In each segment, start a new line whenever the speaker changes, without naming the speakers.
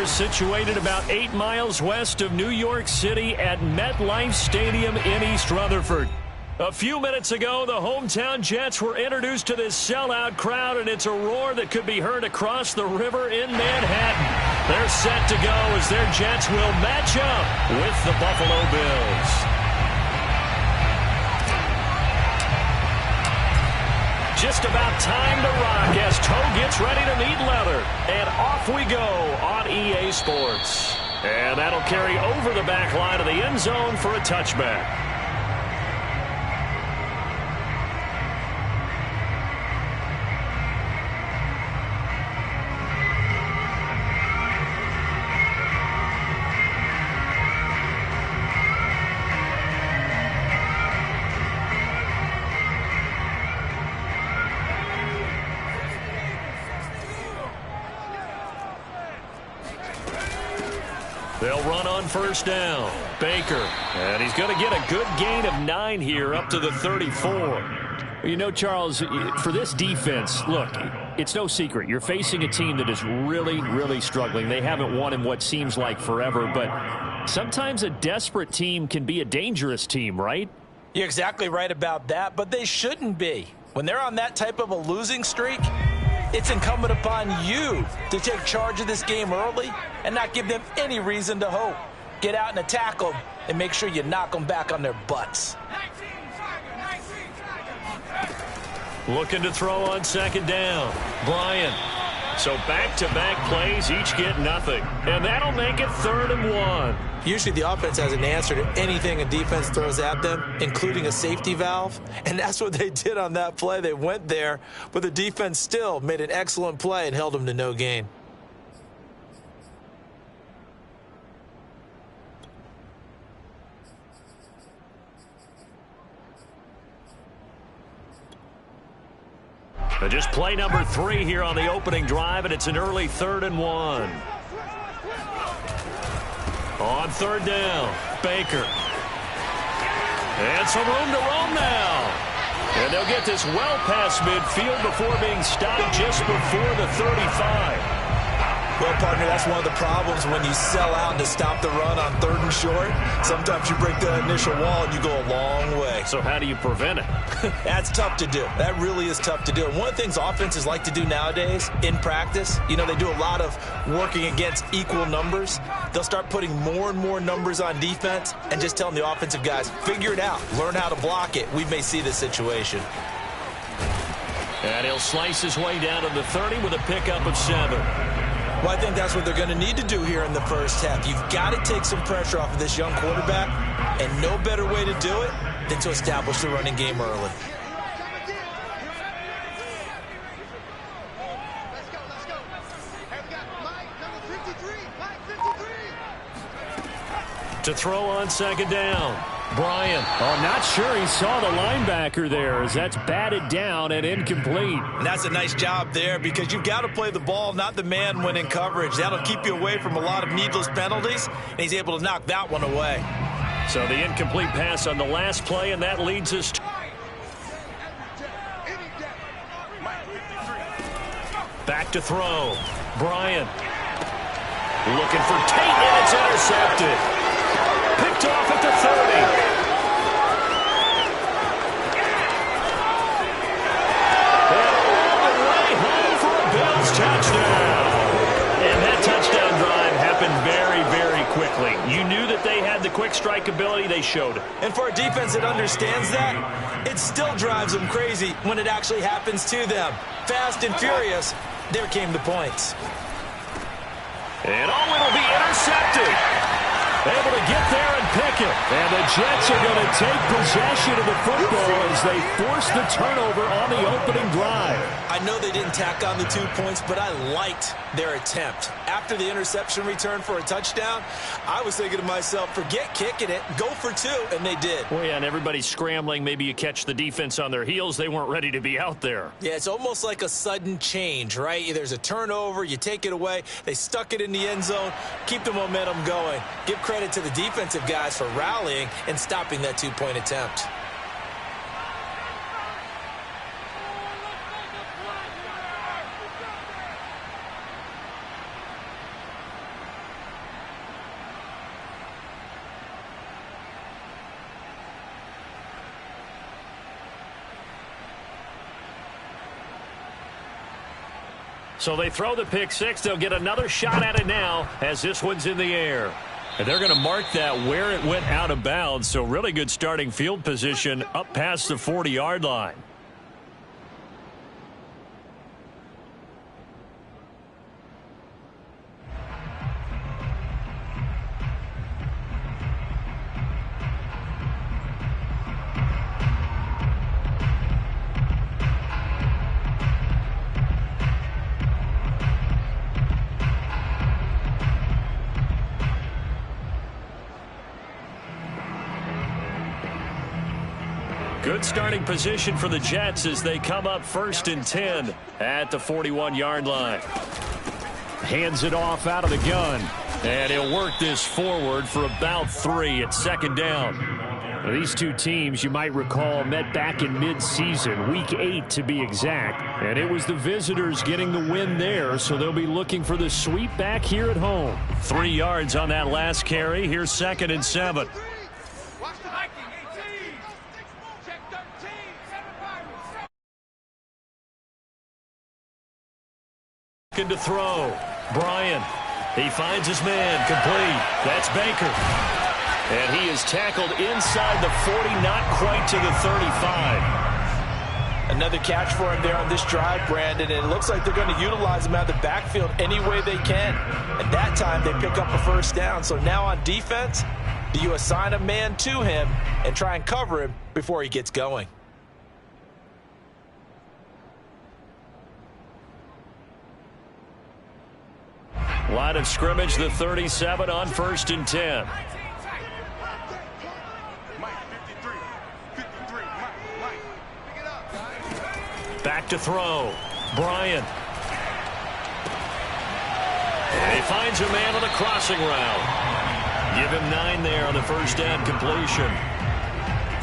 They're situated about 8 miles west of New York City at MetLife Stadium in East Rutherford. A few minutes ago, the hometown Jets were introduced to this sellout crowd, and it's a roar that could be heard across the river in Manhattan. They're set to go as their Jets will match up with the Buffalo Bills. Just about time to rock as toe gets ready to meet leather. And off we go on EA Sports. And that'll carry over the back line of the end zone for a touchback. They'll run on first down. Baker. And he's going to get a good gain of 9 here up to the 34.
You know, Charles, for this defense, look, it's no secret. You're facing a team that is really, really struggling. They haven't won in what seems like forever, but sometimes a desperate team can be a dangerous team, right?
You're exactly right about that, but they shouldn't be. When they're on that type of a losing streak, it's incumbent upon you to take charge of this game early and not give them any reason to hope. Get out and attack them and make sure you knock them back on their butts.
Looking to throw on second down. Bryant. So back-to-back plays, each get nothing. And that'll make it 3rd and 1.
Usually the offense has an answer to anything a defense throws at them, including a safety valve. And that's what they did on that play. They went there, but the defense still made an excellent play and held them to no gain.
Just play number 3 here on the opening drive, and it's an early 3rd and 1. On 3rd down, Baker. And some room to roam now. And they'll get this well past midfield before being stopped just before the 35.
Well, partner, that's one of the problems when you sell out to stop the run on 3rd and short. Sometimes you break that initial wall and you go a long way.
So how do you prevent it?
That's tough to do. That really is tough to do. And one of the things offenses like to do nowadays in practice, you know, they do a lot of working against equal numbers. They'll start putting more and more numbers on defense and just telling the offensive guys, figure it out, learn how to block it. We may see this situation.
And he'll slice his way down to the 30 with a pickup of 7.
Well, I think that's what they're going to need to do here in the first half. You've got to take some pressure off of this young quarterback, and no better way to do it than to establish the running game early.
To throw on second down, Bryant.
Oh, not sure he saw the linebacker there as that's batted down and incomplete.
And that's a nice job there because you've got to play the ball, not the man when in coverage. That'll keep you away from a lot of needless penalties, and he's able to knock that one away.
So the incomplete pass on the last play, and that leads us to back to throw. Bryant looking for Tate, and it's intercepted. Picked off at the 30. And all the way home for a Bills touchdown. And that touchdown drive happened very, very quickly. You knew that they had the quick strike ability. They showed it.
And for a defense that understands that, it still drives them crazy when it actually happens to them. Fast and furious, there came the points.
And it'll be intercepted. Able to get there and pick it. And the Jets are going to take possession of the football as they force the turnover on the opening drive.
I know they didn't tack on the 2 points, but I liked their attempt. After the interception return for a touchdown, I was thinking to myself, forget kicking it, go for 2, and they did.
Well, yeah, and everybody's scrambling. Maybe you catch the defense on their heels. They weren't ready to be out there.
Yeah, it's almost like a sudden change, right? There's a turnover, you take it away, they stuck it in the end zone, keep the momentum going. Give credit to the defensive guys for rallying and stopping that 2-point attempt.
So they throw the pick six. They'll get another shot at it now as this one's in the air. And they're going to mark that where it went out of bounds. So really good starting field position up past the 40-yard line. Good starting position for the Jets as they come up 1st and 10 at the 41-yard line. Hands it off out of the gun. And he'll work this forward for about 3 at 2nd down. Now, these two teams, you might recall, met back in mid-season, week 8 to be exact. And it was the visitors getting the win there, so they'll be looking for the sweep back here at home. 3 yards on that last carry. Here's 2nd and 7. To throw. Bryant. He finds his man. Complete. That's Baker. And he is tackled inside the 40, not quite to the 35.
Another catch for him there on this drive, Brandon, and it looks like they're going to utilize him out of the backfield any way they can. At that time, they pick up a 1st down. So now on defense, do you assign a man to him and try and cover him before he gets going?
Line of scrimmage, the 37 on 1st and 10. Back to throw. Bryant. And he finds a man on the crossing route. Give him 9 there on the 1st down completion.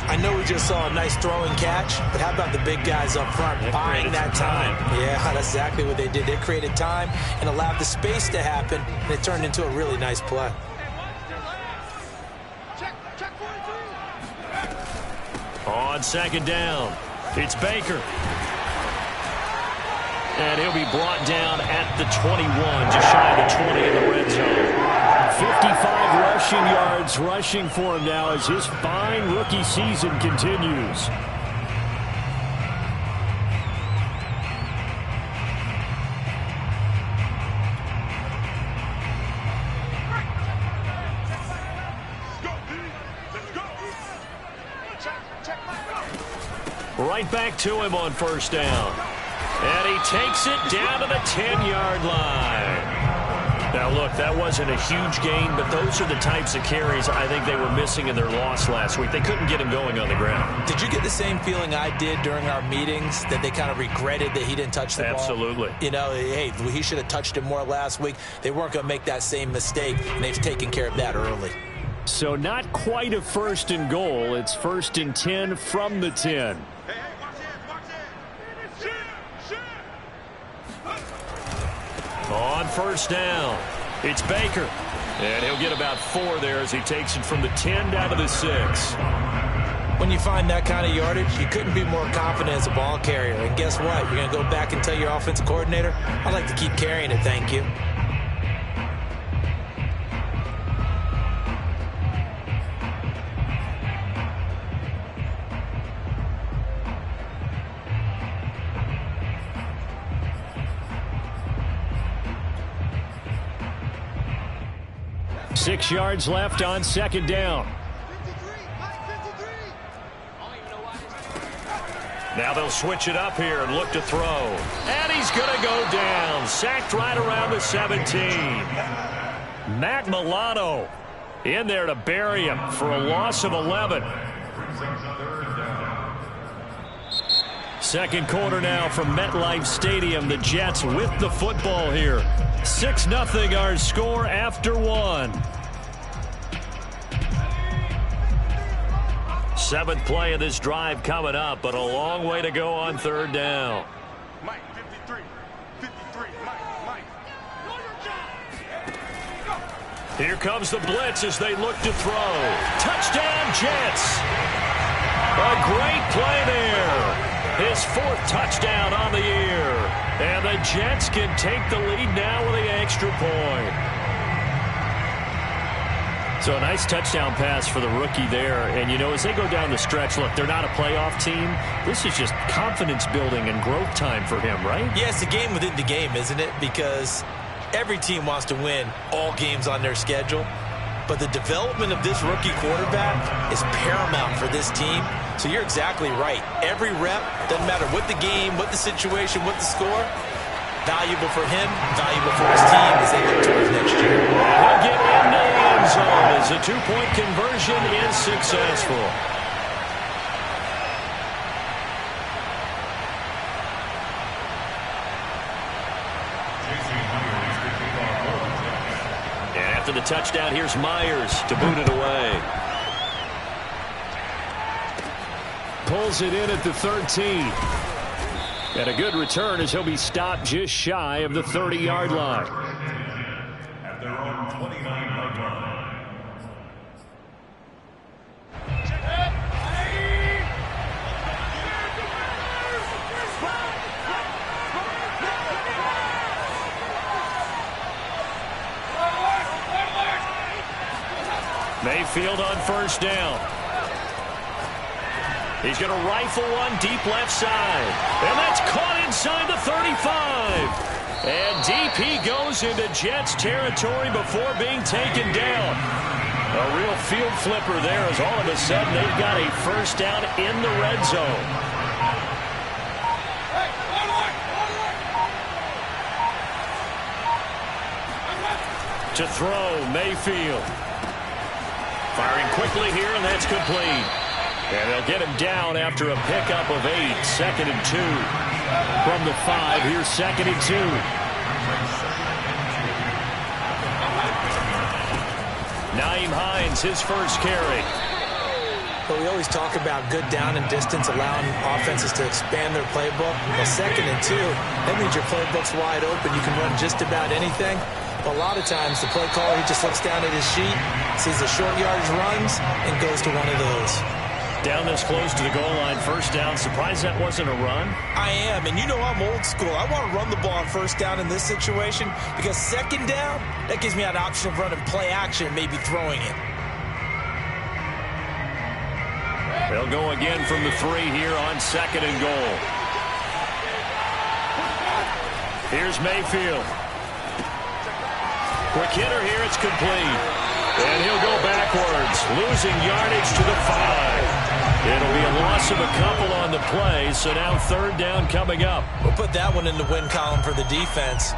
I know we just saw a nice throwing catch, but how about the big guys up front buying that time? Yeah, that's exactly what they did. They created time and allowed the space to happen, and it turned into a really nice play.
On 2nd down, it's Baker. And he'll be brought down at the 21, just shy of the 20 in the red zone. 55 rushing yards rushing for him now as his fine rookie season continues. Right back to him on 1st down. And he takes it down to the 10-yard line. Now, look, that wasn't a huge gain, but those are the types of carries I think they were missing in their loss last week. They couldn't get him going on the ground.
Did you get the same feeling I did during our meetings, that they kind of regretted that he didn't touch the ball?
Absolutely.
You know, hey, he should have touched it more last week. They weren't going to make that same mistake, and they've taken care of that early.
So not quite a 1st and goal. It's 1st and 10 from the 10. On 1st down, it's Baker. And he'll get about 4 there as he takes it from the 10 down to the 6.
When you find that kind of yardage, you couldn't be more confident as a ball carrier. And guess what? You're going to go back and tell your offensive coordinator, I'd like to keep carrying it, thank you.
Six yards left on 2nd down. Now they'll switch it up here and look to throw. And he's going to go down. Sacked right around the 17. Matt Milano in there to bury him for a loss of 11. Second quarter now from MetLife Stadium. The Jets with the football here. 6-0 our score after 1. 7th play of this drive coming up, but a long way to go on 3rd down.
Mike, 53, Mike.
Here comes the blitz as they look to throw. Touchdown, Jets. A great play there. His 4th touchdown on the year. And the Jets can take the lead now with the extra point.
So a nice touchdown pass for the rookie there. And, you know, as they go down the stretch, look, they're not a playoff team. This is just confidence building and growth time for him, right?
Yeah, it's a game within the game, isn't it? Because every team wants to win all games on their schedule. But the development of this rookie quarterback is paramount for this team. So you're exactly right. Every rep, doesn't matter what the game, what the situation, what the score, valuable for him, valuable for his team as they look towards next year.
He'll get into the end zone as a two-point conversion is successful. And after the touchdown, here's Myers to boot it away. Pulls it in at the 13. And a good return as he'll be stopped just shy of the 30-yard line.
At their own 29-yard line.
Mayfield on first down. He's going to rifle one deep left side. And that's caught inside the 35. And deep he goes into Jets territory before being taken down. A real field flipper there as all of a sudden they've got a first down in the red zone. To throw, Mayfield. Firing quickly here, and that's complete. And they'll get him down after a pickup of 8. 2nd and 2. From the 5, here's 2nd and 2. Nyheim Hines, his first carry.
But we always talk about good down and distance, allowing offenses to expand their playbook. Well, 2nd and 2, that means your playbook's wide open. You can run just about anything. But a lot of times, the play caller, he just looks down at his sheet, sees the short yardage runs, and goes to one of those.
Down this close to the goal line, first down. Surprised that wasn't a run?
I am, and you know I'm old school. I want to run the ball on first down in this situation because 2nd down, that gives me an option of running play action and maybe throwing it.
They'll go again from the 3 here on 2nd and goal. Here's Mayfield. Quick hitter here, it's complete. And he'll go backwards, losing yardage to the 5. It'll be a loss of a couple on the play, so now 3rd down coming up.
We'll put that one in the win column for the defense.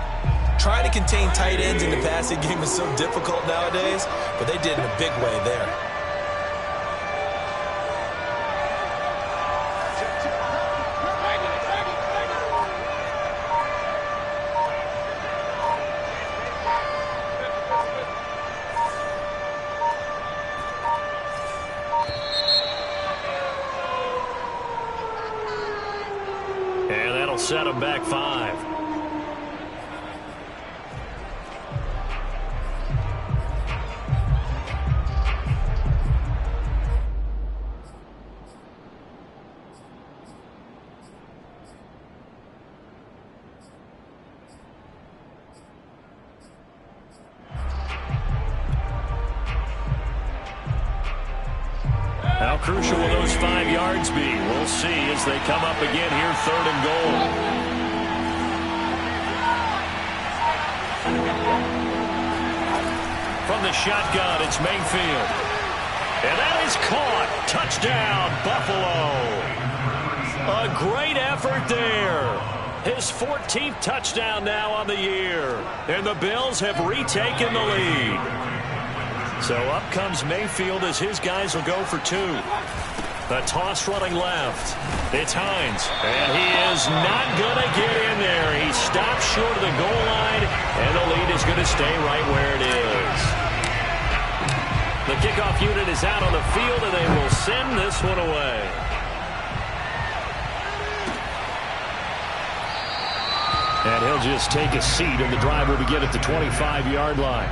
Trying to contain tight ends in the passing game is so difficult nowadays, but they did in a big way there.
Set him back 5. How crucial will those 5 yards be? We'll see as they come up again here, 3rd and goal. From the shotgun, it's Mayfield. And that is caught. Touchdown, Buffalo. A great effort there. His 14th touchdown now on the year. And the Bills have retaken the lead. So up comes Mayfield as his guys will go for 2. The toss running left. It's Hines. And he is not going to get in there. He stops short of the goal line. And the lead is going to stay right where it is. The kickoff unit is out on the field, and they will send this one away. And he'll just take a seat, and the drive will begin at the 25-yard line.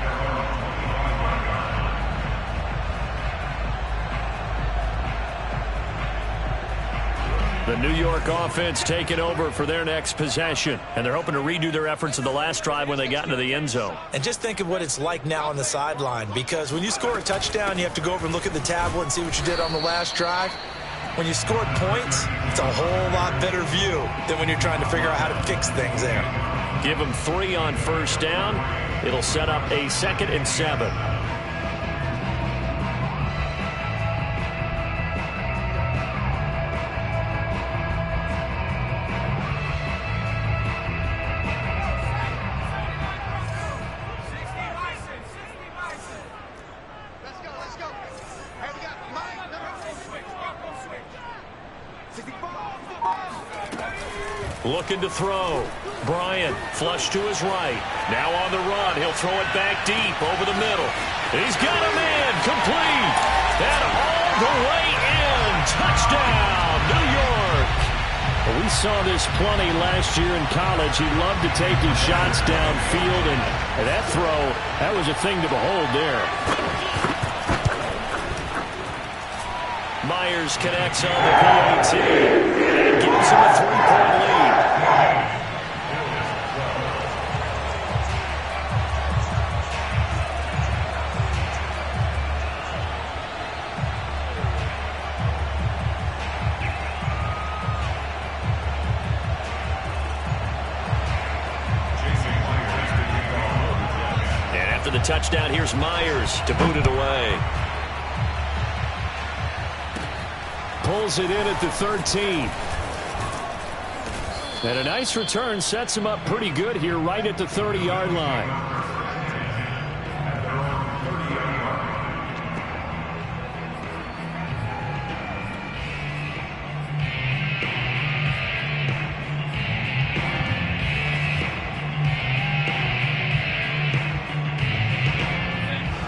The New York offense taking over for their next possession. And they're hoping to redo their efforts in the last drive when they got into the end zone.
And just think of what it's like now on the sideline, because when you score a touchdown, you have to go over and look at the tablet and see what you did on the last drive. When you scored points, it's a whole lot better view than when you're trying to figure out how to fix things there.
Give them 3 on first down. It'll set up a 2nd and 7. Looking to throw. Bryant, flush to his right. Now on the run. He'll throw it back deep over the middle. He's got a man. Complete. And all the way in. Touchdown, New York. Well, we saw this plenty last year in college. He loved to take his shots downfield. And that throw, that was a thing to behold there. Myers connects on the PAT. And gives him a 3-point lead. And after the touchdown, here's Myers to boot it away. Pulls it in at the 13. And a nice return sets him up pretty good here right at the 30-yard line.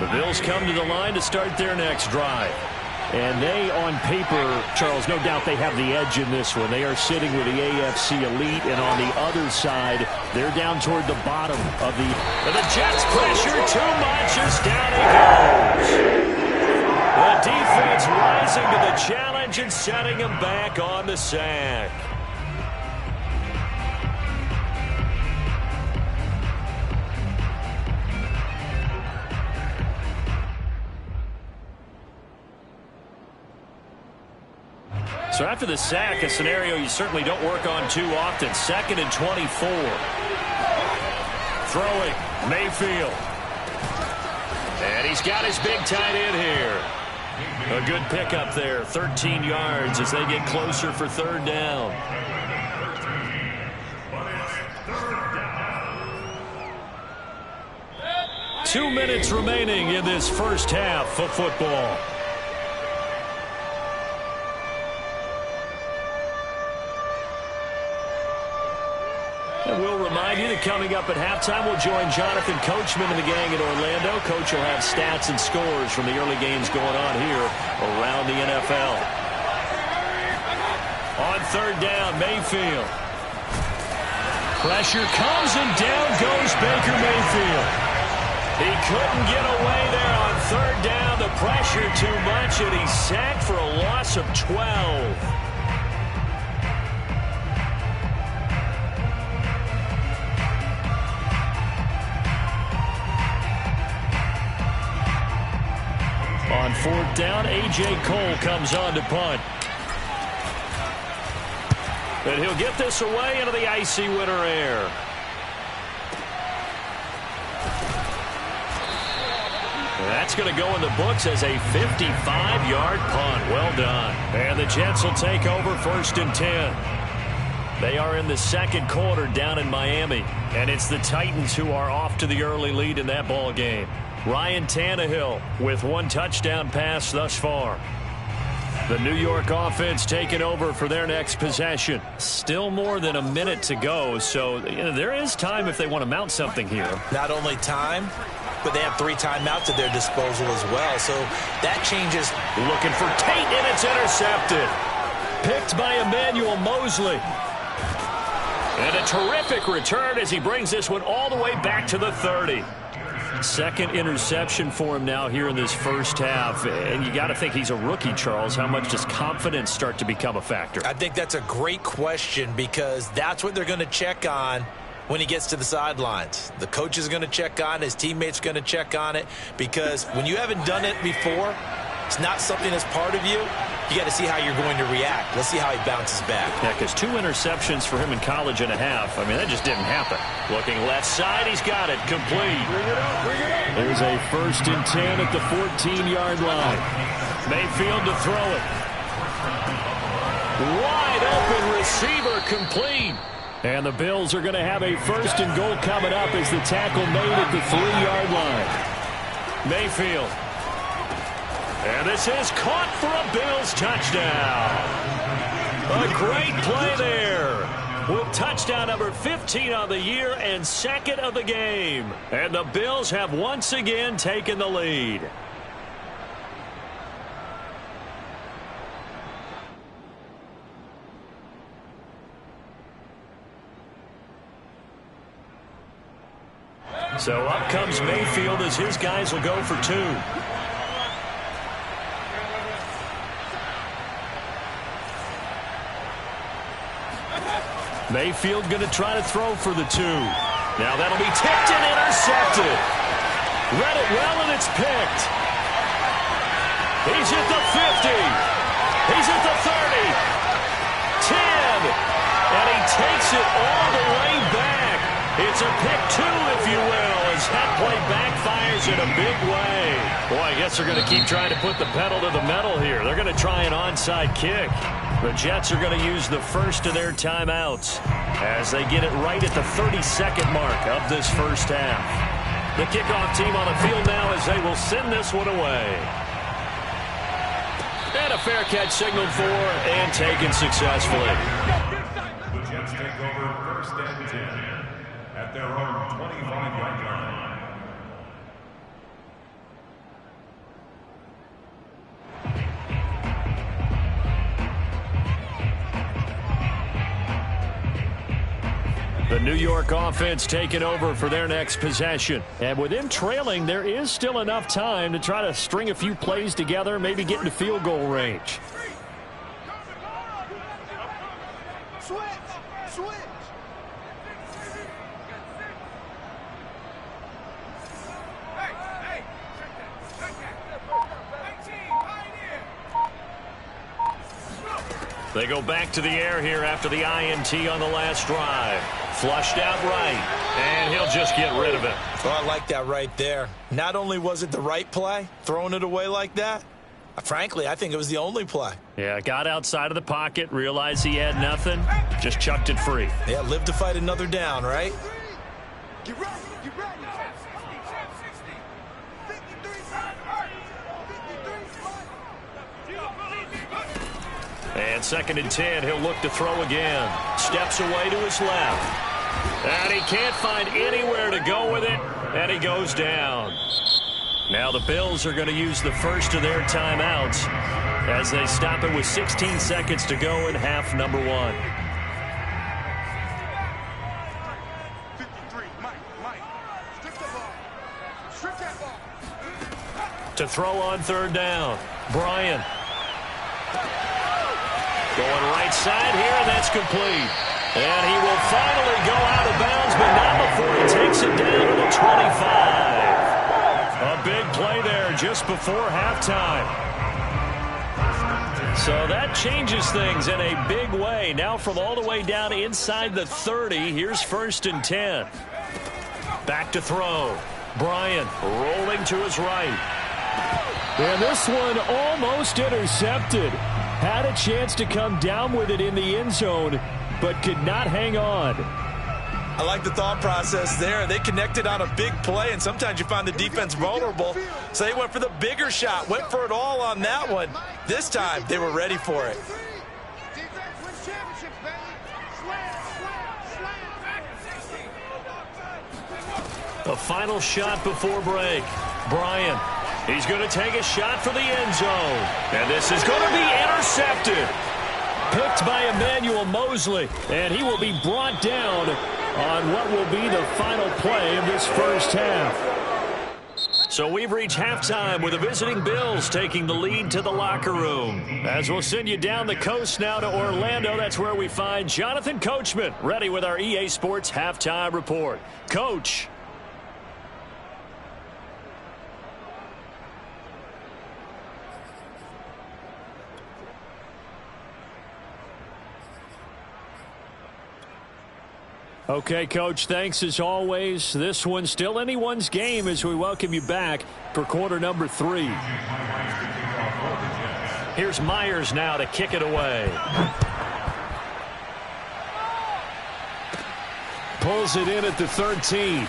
The Bills come to the line to start their next drive. And they, on paper, Charles, no doubt they have the edge in this one. They are sitting with the AFC elite, and on the other side, they're down toward the bottom of the... And the Jets pressure too much as down he goes. The defense rising to the challenge and setting him back on the sack. So after the sack, a scenario you certainly don't work on too often. 2nd and 24. Throwing, Mayfield. And he's got his big tight end here. A good pickup there, 13 yards as they get closer for 3rd down. Two minutes remaining in this first half of football. And we'll remind you that coming up at halftime, we'll join Jonathan Coachman and the gang at Orlando. Coach will have stats and scores from the early games going on here around the NFL. On 3rd down, Mayfield. Pressure comes and down goes Baker Mayfield. He couldn't get away there on 3rd down. The pressure too much, and he's sacked for a loss of 12. On 4th down, A.J. Cole comes on to punt. And he'll get this away into the icy winter air. And that's going to go in the books as a 55-yard punt. Well done. And the Jets will take over 1st and 10. They are in the 2nd quarter down in Miami. And it's the Titans who are off to the early lead in that ball game. Ryan Tannehill with 1 touchdown pass thus far. The New York offense taking over for their next possession. Still more than a minute to go, so there is time if they want to mount something here.
Not only time, but they have 3 timeouts at their disposal as well, so that changes.
Looking for Tate, and it's intercepted. Picked by Emmanuel Mosley. And a terrific return as he brings this one all the way back to the 30. Second interception for him now here in this first half. And you got to think he's a rookie, Charles. How much does confidence start to become a factor?
I think that's a great question because that's what they're going to check on when he gets to the sidelines. The coach is going to check on it. His teammates are going to check on it because when you haven't done it before, it's not something that's part of you. You got to see how you're going to react. Let's see how he bounces back.
Yeah, because 2 interceptions for him in college and a half. I mean, that just didn't happen. Looking left side, he's got it. Complete. There's a 1st and 10 at the 14-yard line. Mayfield to throw it. Wide open receiver, complete. And the Bills are going to have a 1st and goal coming up as the tackle made at the 3-yard line. Mayfield. And this is caught for a Bills touchdown. A great play there. With touchdown number 15 on the year and 2nd of the game. And the Bills have once again taken the lead. So up comes Mayfield as his guys will go for 2. Mayfield going to try to throw for the 2. Now that'll be tipped and intercepted. Read it well, and it's picked. He's at the 50. He's at the 30. 10. And he takes it all the way back. It's a pick 2, if you will, as that play backfires in a big way. Boy, I guess they're going to keep trying to put the pedal to the metal here. They're going to try an onside kick. The Jets are going to use the first of their timeouts as they get it right at the 32nd mark of this first half. The kickoff team on the field now as they will send this one away. And a fair catch signaled for and taken successfully.
The Jets take over 1st and 10 at their own 25-yard line.
The New York offense taking over for their next possession. And with them trailing, there is still enough time to try to string a few plays together, maybe get into field goal range. They go back to the air here after the INT on the last drive. Flushed out right, and he'll just get rid of it.
Well, I like that right there. Not only was it the right play, throwing it away like that, frankly, I think it was the only play.
Yeah, got outside of the pocket, realized he had nothing, just chucked it free.
Yeah, live to fight another down, right?
Get ready, get ready.
And 2nd and 10, he'll look to throw again. Steps away to his left. And he can't find anywhere to go with it, and he goes down. Now the Bills are going to use the first of their timeouts as they stop it with 16 seconds to go in half number 1.
53, Mike, strip the ball. Strip that ball.
To throw on 3rd down, Brian. Going right side here, and that's complete. And he will finally go out of bounds, but not before he takes it down to the 25. A big play there just before halftime. So that changes things in a big way. Now from all the way down inside the 30, here's 1st and 10. Back to throw. Brian rolling to his right. And this one almost intercepted. Had a chance to come down with it in the end zone, but could not hang on.
I like the thought process there. They connected on a big play, and sometimes you find the defense vulnerable. So they went for the bigger shot, went for it all on that one. This time, they were ready for it.
The final shot before break. Brian. He's going to take a shot for the end zone. And this is going to be intercepted. Picked by Emmanuel Mosley. And he will be brought down on what will be the final play of this first half. So we've reached halftime with the visiting Bills taking the lead to the locker room. As we'll send you down the coast now to Orlando, that's where we find Jonathan Coachman ready with our EA Sports halftime report. Coach. Okay, Coach, thanks as always. This one's still anyone's game as we welcome you back for quarter number 3. Here's Myers now to kick it away. Pulls it in at the 13.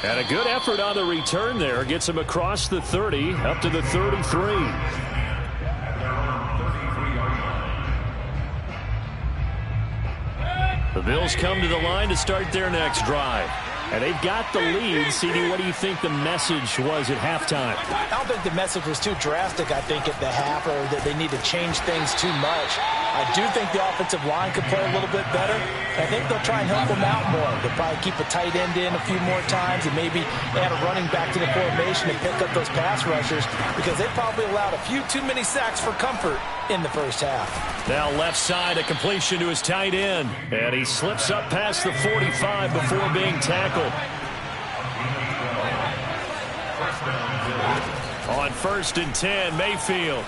And a good effort on the return there. Gets him across the 30 up to the 33. The Bills come to the line to start their next drive. And they've got the lead. CD, what do you think the message was at halftime?
I don't think the message was too drastic, I think, at the half, or that they need to change things too much. I do think the offensive line could play a little bit better. I think they'll try and help them out more. They'll probably keep a tight end in a few more times and maybe add a running back to the formation and pick up those pass rushers, because they probably allowed a few too many sacks for comfort in the first half.
Now left side, a completion to his tight end. And he slips up past the 45 before being tackled. On 1st and 10, Mayfield.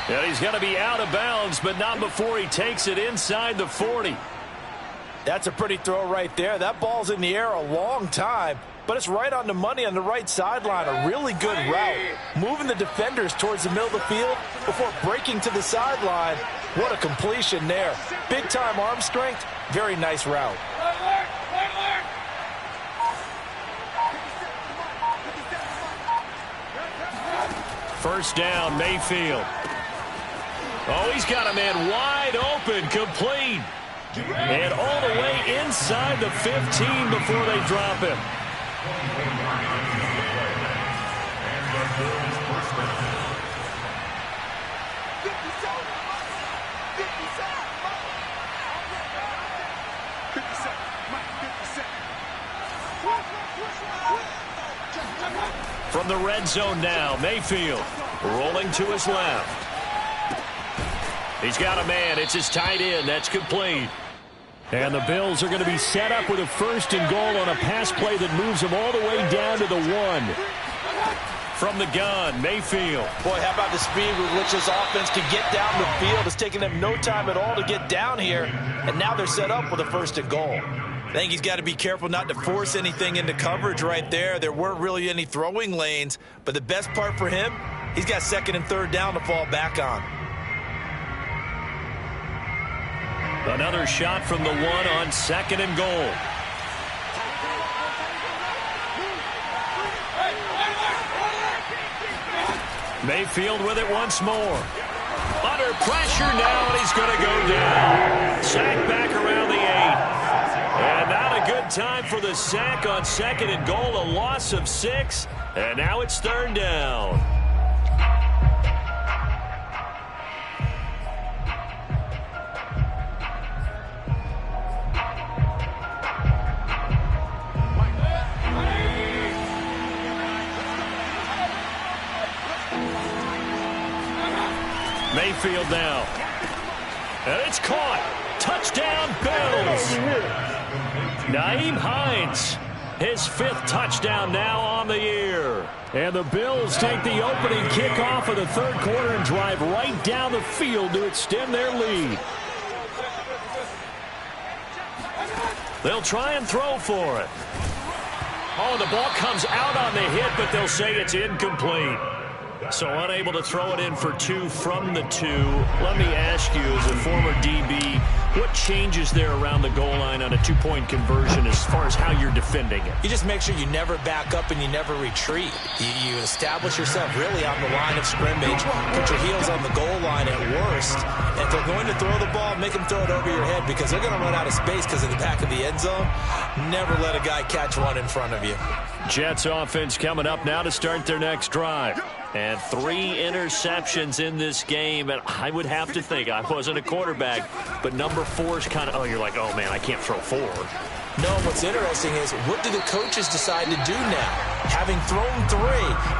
And he's going to be out of bounds, but not before he takes it inside the 40.
That's a pretty throw right there. That ball's in the air a long time, but it's right on the money on the right sideline. A really good route. Moving the defenders towards the middle of the field before breaking to the sideline. What a completion there. Big-time arm strength. Very nice route.
First down, Mayfield. Oh, he's got a man wide open, complete. And all the way inside the 15 before they drop him. From the red zone now, Mayfield rolling to his left. He's got a man. It's his tight end. That's complete. And the Bills are going to be set up with a 1st and goal on a pass play that moves them all the way down to the 1. From the gun, Mayfield.
Boy, how about the speed with which this offense can get down the field? It's taking them no time at all to get down here. And now they're set up with a 1st and goal. I think he's got to be careful not to force anything into coverage right there. There weren't really any throwing lanes. But the best part for him, he's got 2nd and 3rd down to fall back on.
Another shot from the 1 on 2nd and goal. Mayfield with it once more. Under pressure now, and he's going to go down. Sack back around the 8. And not a good time for the sack on 2nd and goal. A loss of 6. And now it's 3rd down. Mayfield now. And it's caught. Touchdown, Bills. Nyheim Hines, his 5th touchdown now on the year. And the Bills take the opening kickoff of the 3rd quarter and drive right down the field to extend their lead. They'll try and throw for it. Oh, the ball comes out on the hit, but they'll say it's incomplete. So unable to throw it in for 2 from the 2. Let me ask you, as a former DB, what changes there around the goal line on a 2-point conversion as far as how you're defending it?
You just make sure you never back up and you never retreat. You establish yourself really on the line of scrimmage, put your heels on the goal line at worst. And if they're going to throw the ball, make them throw it over your head, because they're going to run out of space because of the back of the end zone. Never let a guy catch one in front of you.
Jets offense coming up now to start their next drive. And 3 interceptions in this game, and I would have to think, I wasn't a quarterback, but number 4 is kind of, oh, you're like, oh, man, I can't throw 4.
No, what's interesting is, what do the coaches decide to do now? Having thrown 3,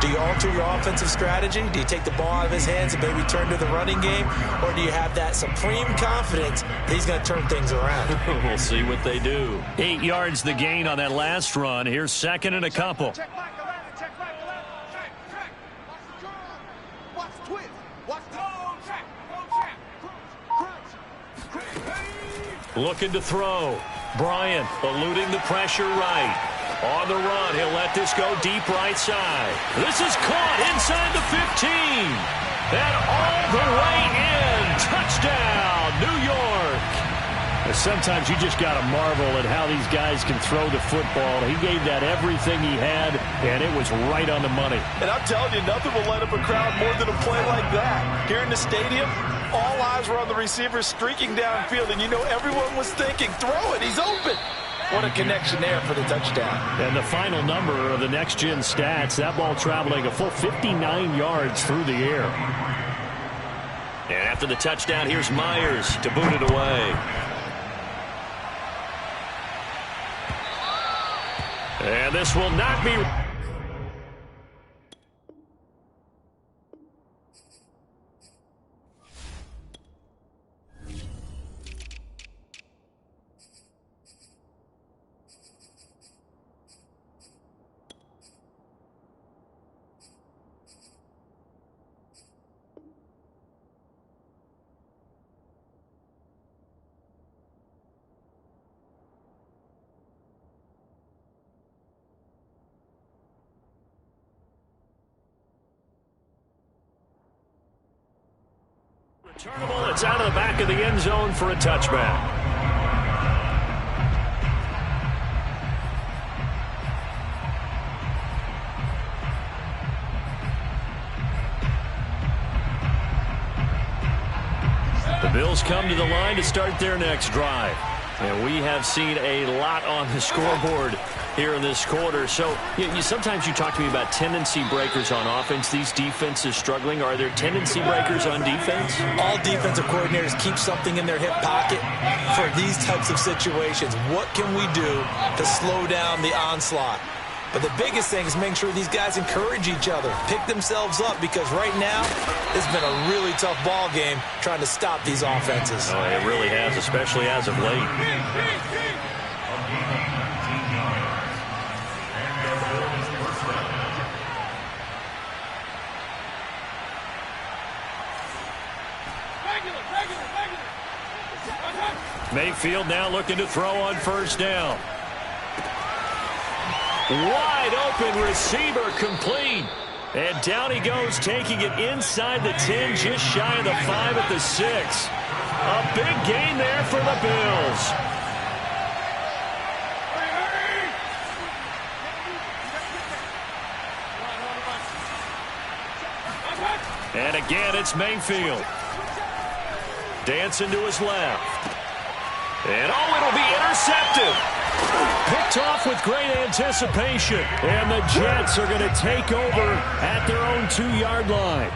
do you alter your offensive strategy? Do you take the ball out of his hands and maybe turn to the running game? Or do you have that supreme confidence that he's going to turn things around?
We'll see what they do. 8 yards the gain on that last run. Here's 2nd and a couple.
Check back the ladder, check back the ladder. Check. Watch the curl. Watch the twist. Watch the check. Crunch.
Looking to throw. Bryant eluding the pressure right. On the run, he'll let this go deep right side. This is caught inside the 15. And all the way in. Touchdown, New York. Sometimes you just got to marvel at how these guys can throw the football. He gave that everything he had, and it was right on the money.
And I'm telling you, nothing will light up a crowd more than a play like that. Here in the stadium, all eyes were on the receiver streaking downfield, and you know everyone was thinking, throw it, he's open. What a connection there for the touchdown.
And the final number of the next-gen stats, that ball traveling a full 59 yards through the air. And after the touchdown, here's Myers to boot it away. And this will not be... Returnable, it's out of the back of the end zone for a touchback. The Bills come to the line to start their next drive. And we have seen a lot on the scoreboard here in this quarter. So sometimes you talk to me about tendency breakers on offense. These defenses struggling. Are there tendency breakers on defense?
All defensive coordinators keep something in their hip pocket for these types of situations. What can we do to slow down the onslaught? But the biggest thing is making sure these guys encourage each other, pick themselves up, because right now it's been a really tough ball game trying to stop these offenses.
Oh, it really has, especially as of late. Mayfield now looking to throw on first down. Wide open receiver, complete. And down he goes, taking it inside the 10, just shy of the 5 at the 6. A big gain there for the Bills. And again, it's Mayfield. Dancing to his left. And, oh, it'll be intercepted. Picked off with great anticipation. And the Jets are going to take over at their own 2-yard line.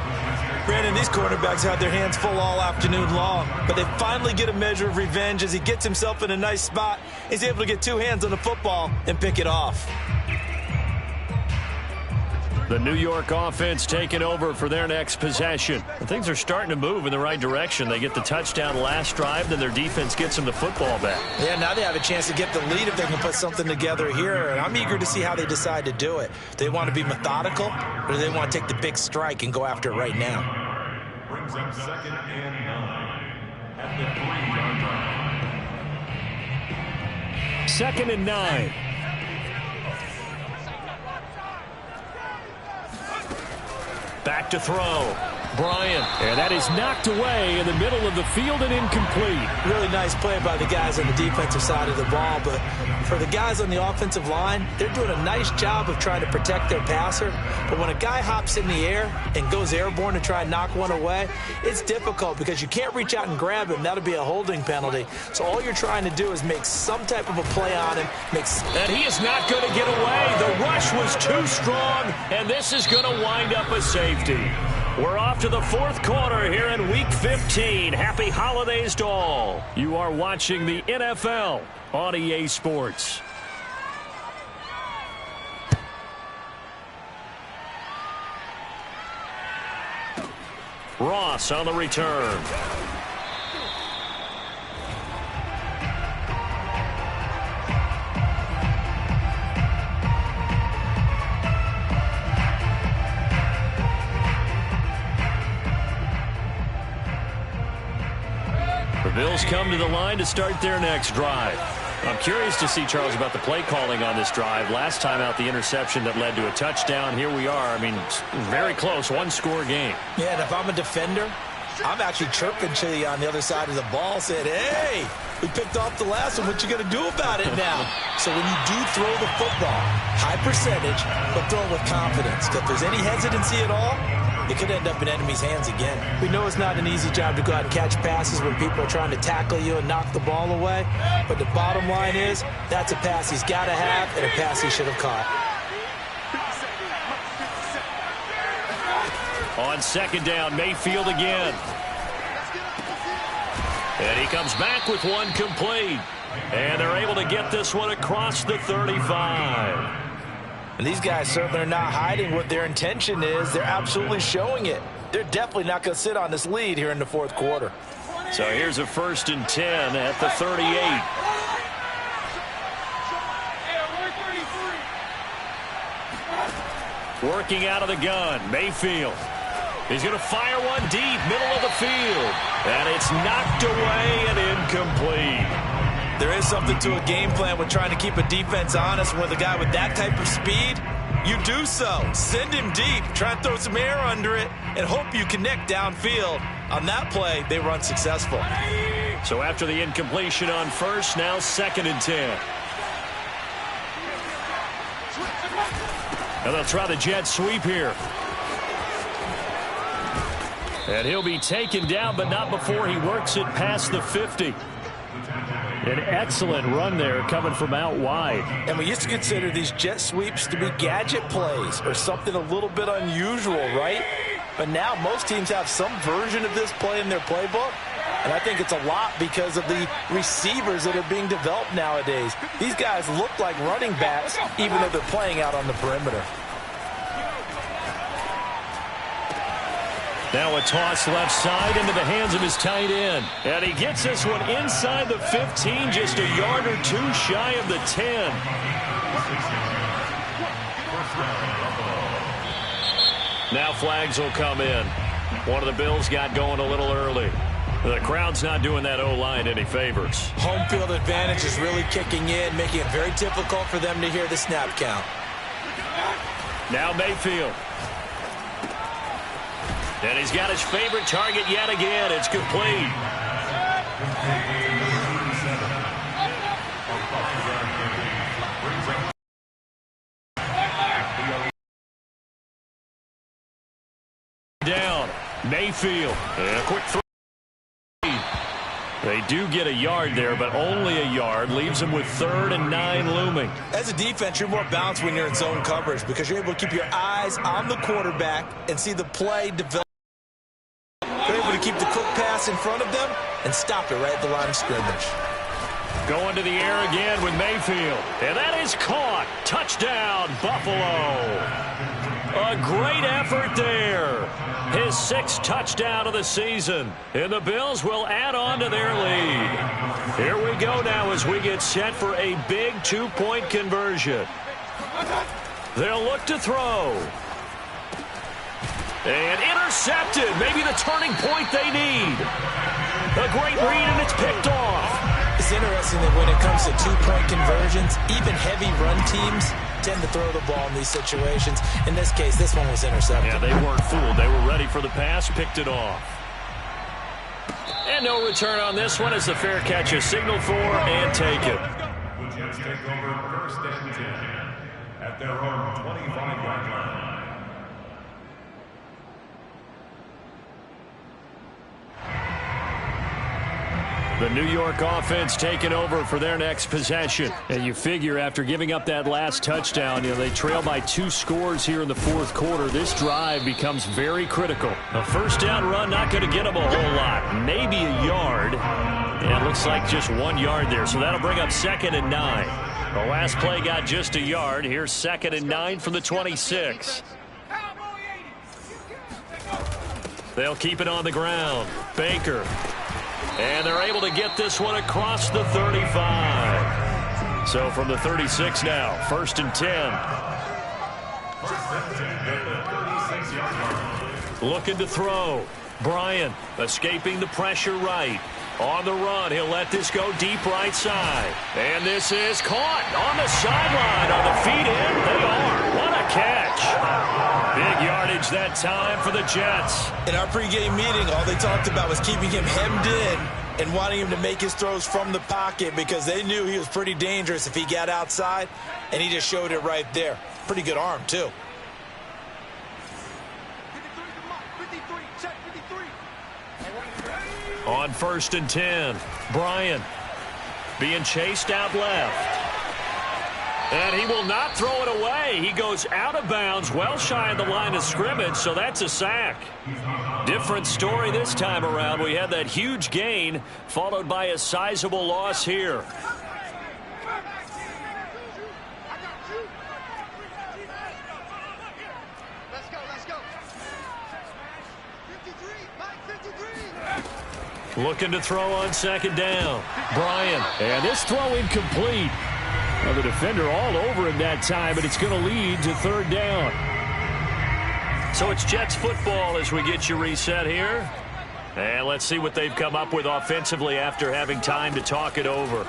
Brandon, these quarterbacks had their hands full all afternoon long, but they finally get a measure of revenge as he gets himself in a nice spot. He's able to get 2 hands on the football and pick it off.
The New York offense taking over for their next possession. And things are starting to move in the right direction. They get the touchdown last drive, then their defense gets them the football back.
Yeah, now they have a chance to get the lead if they can put something together here, and I'm eager to see how they decide to do it. Do they want to be methodical, or do they want to take the big strike and go after it right now?
Brings up 2nd and 9 at the 3-yard line.
2nd and 9. Back to throw. Bryant. And that is knocked away in the middle of the field and incomplete.
Really nice play by the guys on the defensive side of the ball, but for the guys on the offensive line, they're doing a nice job of trying to protect their passer. But when a guy hops in the air and goes airborne to try and knock one away, it's difficult because you can't reach out and grab him. That'll be a holding penalty. So all you're trying to do is make some type of a play on him.
And he is not going to get away. The rush was too strong, and this is going to wind up a safety. We're off to the fourth quarter here in Week 15. Happy holidays to all. You are watching the NFL on EA Sports. Ross on the return. The Bills come to the line to start their next drive. I'm curious to see, Charles, about the play calling on this drive. Last time out, the interception that led to a touchdown. Here we are. I mean, very close, one-score game.
Yeah, and if I'm a defender, I'm actually chirping to you on the other side of the ball, saying, hey, we picked off the last one. What you going to do about it now? So when you do throw the football, high percentage, but throw it with confidence. Because if there's any hesitancy at all, it could end up in enemy's hands again. We know it's not an easy job to go out and catch passes when people are trying to tackle you and knock the ball away. But the bottom line is, that's a pass he's got to have and a pass he should have caught.
On second down, Mayfield again. And he comes back with one complete. And they're able to get this one across the 35.
And these guys certainly are not hiding what their intention is. They're absolutely showing it. They're definitely not going to sit on this lead here in the fourth quarter.
So here's a 1st and 10 at the 38. Working out of the gun, Mayfield. He's going to fire one deep, middle of the field. And it's knocked away and incomplete.
There is something to a game plan with trying to keep a defense honest with a guy with that type of speed. You do so. Send him deep. Try and throw some air under it and hope you connect downfield. On that play, they run successful.
So after the incompletion on first, now 2nd and 10. And they'll try the jet sweep here. And he'll be taken down, but not before he works it past the 50. An excellent run there coming from out wide.
And we used to consider these jet sweeps to be gadget plays or something a little bit unusual, right? But now most teams have some version of this play in their playbook. And I think it's a lot because of the receivers that are being developed nowadays. These guys look like running backs even though they're playing out on the perimeter.
Now a toss left side into the hands of his tight end. And he gets this one inside the 15, just a yard or two shy of the 10. Now flags will come in. One of the Bills got going a little early. The crowd's not doing that O-line any favors.
Home field advantage is really kicking in, making it very difficult for them to hear the snap count.
Now Mayfield. And he's got his favorite target yet again. It's complete. Down. Mayfield. And a quick throw. They do get a yard there, but only a yard. Leaves them with 3rd and 9 looming.
As a defense, you're more balanced when you're in zone coverage because you're able to keep your eyes on the quarterback and see the play develop. They're able to keep the quick pass in front of them and stop it right at the line of scrimmage.
Going to the air again with Mayfield. And that is caught. Touchdown, Buffalo. A great effort there. His 6th touchdown of the season. And the Bills will add on to their lead. Here we go now as we get set for a big 2-point conversion. They'll look to throw. And intercepted. Maybe the turning point they need. A great read, and it's picked off.
It It's interesting that when it comes to two-point conversions, even heavy run teams tend to throw the ball in these situations. In this case, this one was intercepted.
Yeah, they weren't fooled. They were ready for the pass, picked it off. And no return on this one as the fair catch is signaled for and taken.
The Jets take over first and 10 at their own 25-yard line.
The New York offense taking over for their next possession. And you figure after giving up that last touchdown, they trail by 2 scores here in the fourth quarter. This drive becomes very critical. A first down run not going to get them a whole lot. Maybe a yard. And it looks like just 1 yard there. So that'll bring up 2nd and 9. The last play got just a yard. Here's 2nd and 9 from the 26. They'll keep it on the ground. Baker. And they're able to get this one across the 35. So from the 36 now, 1st and 10. Looking to throw. Bryant escaping the pressure right. On the run, he'll let this go deep right side. And this is caught on the sideline. Are the feet in? They are. What a catch. Big yardage that time for the Jets.
In our pregame meeting, all they talked about was keeping him hemmed in and wanting him to make his throws from the pocket because they knew he was pretty dangerous if he got outside, and he just showed it right there. Pretty good arm, too.
On 1st and 10, Bryant being chased out left. And he will not throw it away. He goes out of bounds, well shy of the line of scrimmage, so that's a sack. Different story this time around. We had that huge gain, followed by a sizable loss here. Looking to throw on 2nd down. Bryant. And this throw incomplete. Well, the defender all over him that time, but it's going to lead to 3rd down. So it's Jets football as we get you reset here. And let's see what they've come up with offensively after having time to talk it over.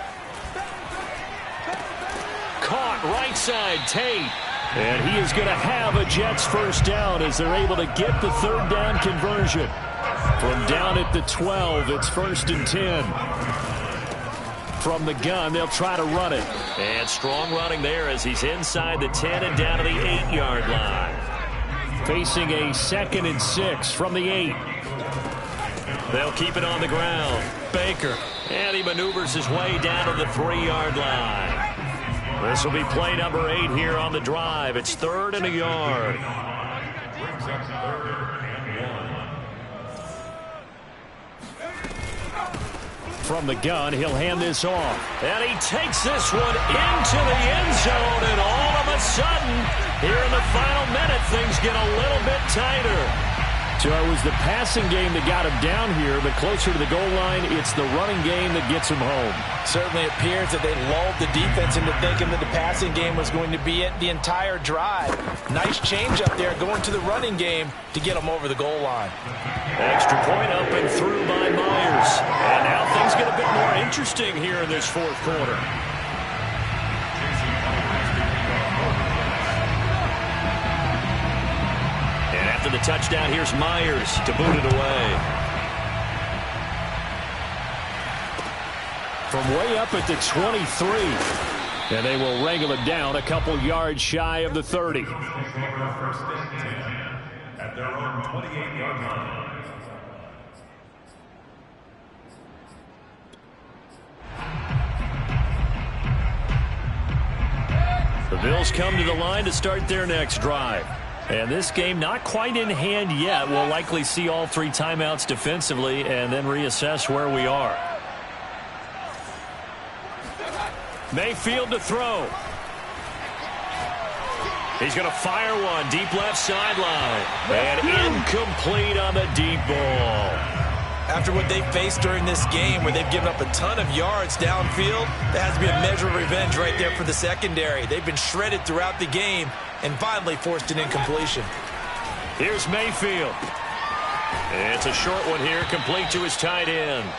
Caught right side, Tate. And he is going to have a Jets first down as they're able to get the 3rd down conversion. From down at the 12, it's 1st and 10. From the gun, they'll try to run it. And strong running there as he's inside the 10 and down to the 8-yard line. Facing a 2nd and 6 from the 8. They'll keep it on the ground. Baker. And he maneuvers his way down to the 3-yard line. This will be play number 8 here on the drive. It's 3rd and a yard. From the gun, he'll hand this off. And he takes this one into the end zone, and all of a sudden, here in the final minute, things get a little bit tighter. So it was the passing game that got him down here, but closer to the goal line, it's the running game that gets him home.
Certainly appears that they lulled the defense into thinking that the passing game was going to be it the entire drive. Nice change up there going to the running game to get him over the goal line.
Extra point up and through by Myers. And now things get a bit more interesting here in this fourth quarter. And after the touchdown, here's Myers to boot it away. From way up at the 23. And they will wrangle it down a couple yards shy of the 30.
First and 10 at their own 28-yard line.
The Bills come to the line to start their next drive. And this game not quite in hand yet. We'll likely see all 3 timeouts defensively and then reassess where we are. Mayfield to throw. He's going to fire one deep left sideline. And incomplete on the deep ball.
After what they faced during this game where they've given up a ton of yards downfield, that has to be a measure of revenge right there for the secondary. They've been shredded throughout the game and finally forced an incompletion.
Here's Mayfield. It's a short one here, complete to his tight end.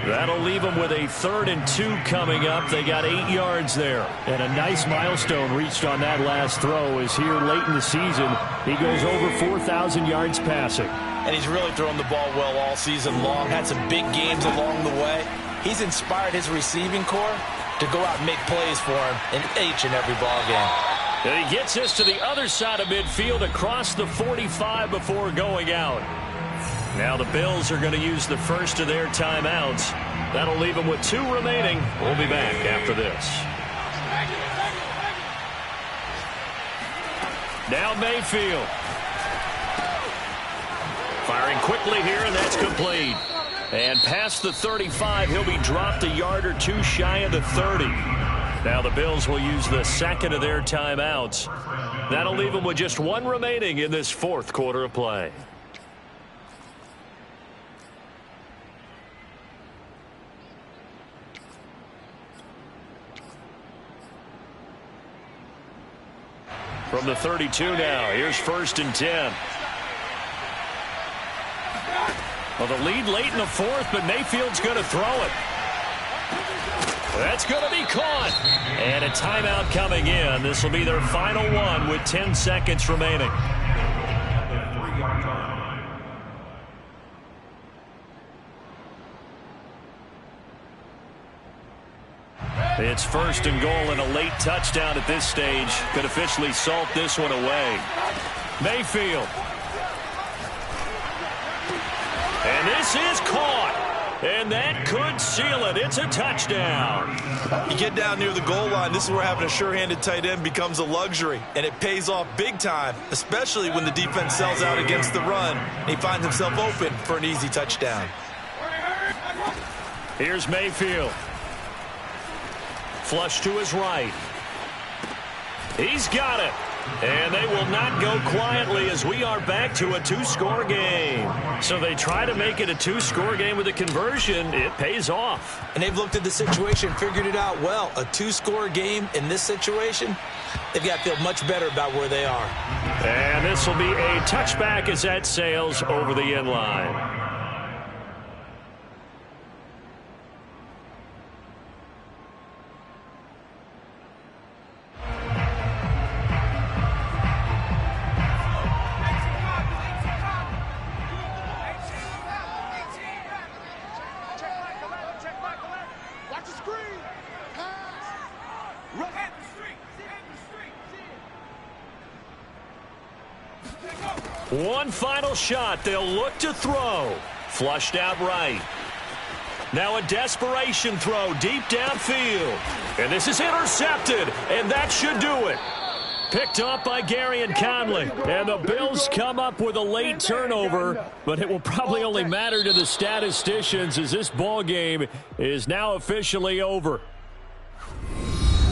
That'll leave them with a 3rd and 2 coming up. They got 8 yards there.
And a nice milestone reached on that last throw as here late in the season, he goes over 4,000 yards passing.
And he's really thrown the ball well all season long. Had some big games along the way. He's inspired his receiving corps to go out and make plays for him in each and every ball game.
And he gets this to the other side of midfield across the 45 before going out. Now the Bills are going to use the first of their timeouts. That'll leave them with 2 remaining. We'll be back after this. Now Mayfield. Firing quickly here, and that's complete. And past the 35, he'll be dropped a yard or 2 shy of the 30. Now the Bills will use the second of their timeouts. That'll leave them with just 1 remaining in this 4th quarter of play. From the 32 now, here's 1st and 10. Well, the lead late in the 4th, but Mayfield's going to throw it. That's going to be caught. And a timeout coming in. This will be their final one with 10 seconds remaining. It's 1st and goal and a late touchdown at this stage. Could officially salt this one away. Mayfield. And this is caught. And that could seal it. It's a touchdown.
You get down near the goal line, this is where having a sure-handed tight end becomes a luxury. And it pays off big time, especially when the defense sells out against the run. And he finds himself open for an easy touchdown.
Here's Mayfield. Flush to his right. He's got it. And they will not go quietly as we are back to a 2-score game. So they try to make it a 2-score game with a conversion. It pays off.
And they've looked at the situation, figured it out well. A 2-score game in this situation, they've got to feel much better about where they are.
And this will be a touchback as that sails over the end line. One final shot. They'll look to throw. Flushed out right. Now a desperation throw deep downfield. And this is intercepted. And that should do it. Picked up by Gary and Conley. And the Bills come up with a late turnover. But it will probably only matter to the statisticians as this ball game is now officially over.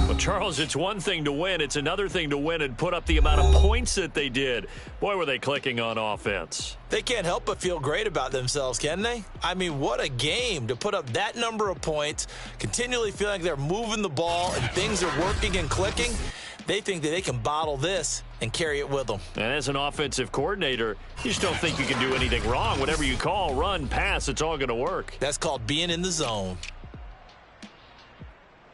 Well, Charles, it's one thing to win. It's another thing to win and put up the amount of points that they did. Boy, were they clicking on offense.
They can't help but feel great about themselves, can they? I mean, what a game to put up that number of points, continually feeling like they're moving the ball and things are working and clicking. They think that they can bottle this and carry it with them.
And as an offensive coordinator, you just don't think you can do anything wrong. Whatever you call, run, pass, it's all going to work.
That's called being in the zone.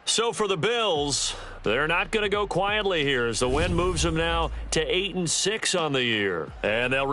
So for the Bills, they're not going to go quietly here as the win moves them now to 8-6 on the year. And they'll